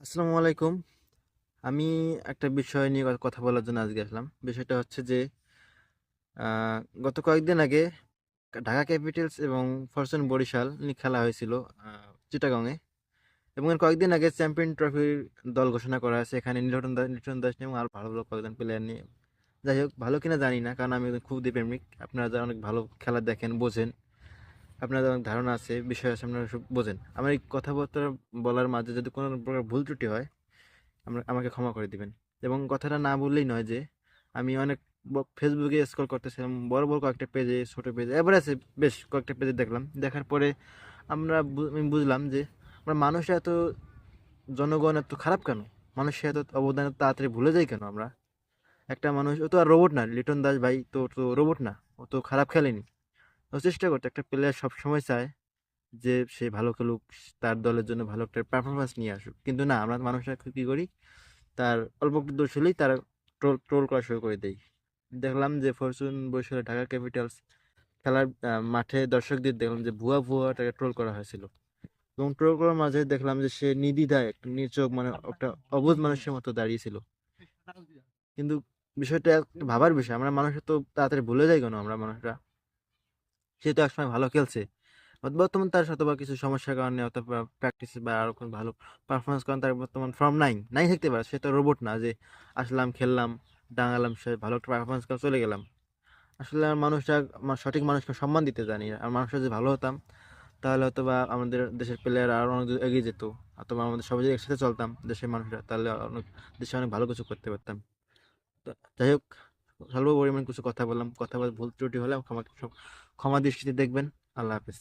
আসসালামু আলাইকুম। আমি একটা বিষয় নিয়ে কথা বলার জন্য আজকে আসলাম। বিষয়টা হচ্ছে যে আহ, গত কয়েকদিন আগে ঢাকা ক্যাপিটালস এবং ফরচুন বরিশাল নিয়ে খেলা হয়েছিল চিটাগংয়ে। এবং এর কয়েকদিন আগে চ্যাম্পিয়ন ট্রফির দল ঘোষণা করা হয়েছে। এখানে লিটন দাস নিয়ে এবং আর ভালো ভালো কয়েকজন প্লেয়ার নিয়ে। যাই হোক, ভালো কিনা জানি না, কারণ আমি একজন খুব প্রেমিক। আপনারা যারা অনেক ভালো খেলা দেখেন, বোঝেন, আপনাদের অনেক ধারণা আছে, বিষয় আছে, আপনারা সব বোঝেন। আমার এই কথাবার্তা বলার মাঝে যদি কোনো প্রকার ভুল ত্রুটি হয়, আমাকে ক্ষমা করে দিবেন। এবং কথাটা না বললেই নয় যে আমি অনেক ফেসবুকে স্ক্রল করতেছিলাম, বড় বড় কয়েকটা পেজে, ছোট পেজে, এভারেজে বেশ কয়েকটা পেজে দেখলাম। দেখার পরে আমি বুঝলাম যে আমরা মানুষ এত, জনগণ এত খারাপ কেন? মানুষ এত অবদান এত তাড়াতাড়ি ভুলে যাই কেন আমরা? একটা মানুষ, ও তো আর রোবট না। লিটন দাস ভাই তো রোবট না, ও তো খারাপ খেলেনি। ও চেষ্টা করতে, একটা প্লেয়ার সব সময় চায় যে সে ভালো খেলুক, তার দলের জন্য ভালো একটা পারফরমেন্স নিয়ে আসুক। কিন্তু না, আমরা মানুষরা কি করি, তার অল্প একটু দোষ হলেই তারা ট্রোল ট্রোল করা শুরু করে দেয়। দেখলাম যে ফরচুন বরিশালে ঢাকা ক্যাপিটালস খেলার মাঠে দর্শকদের দেখলাম যে ভুয়া ভুয়া তাকে ট্রোল করা হয়েছিল। এবং ট্রোল করার মাঝে দেখলাম যে সে নির্দ্বিধায় একটা নির্চোখ, মানে একটা অবুঝ মানুষের মতো দাঁড়িয়েছিল। কিন্তু বিষয়টা একটা ভাবার বিষয়, আমরা মানুষ তো তাড়াতাড়ি ভুলে যাই কেন আমরা মানুষরা? সে তো একসময় ভালো খেলছে। বর্তমান তার সাথে বা কিছু সমস্যার কারণে, অথবা প্র্যাকটিস বা আরো কোনো ভালো পারফরমেন্স কারণে তার বর্তমান ফর্ম নাই নাই থাকতে পারে। সে তো রোবট না যে আসলাম, খেললাম, ডাঙালাম, সে ভালো একটা পারফরমেন্স করে চলে গেলাম। আসলে মানুষরা, সঠিক মানুষকে সম্মান দিতে জানি। আর মানুষরা যদি ভালো হতাম, তাহলে হয়তো বা আমাদের দেশের প্লেয়ার আরো অনেক দূর এগিয়ে যেত। অথবা আমাদের সবাই যদি একসাথে চলতাম দেশের মানুষরা, তাহলে অনেক, দেশে অনেক ভালো কিছু করতে পারতাম। তো যাই হোক, স্বল্প পরিমাণ কিছু কথা বললাম, কথা বলে ভুল ত্রুটি হলে ক্ষমা ক্ষমা দৃষ্টিতে দেখবেন। আল্লাহ হাফেজ।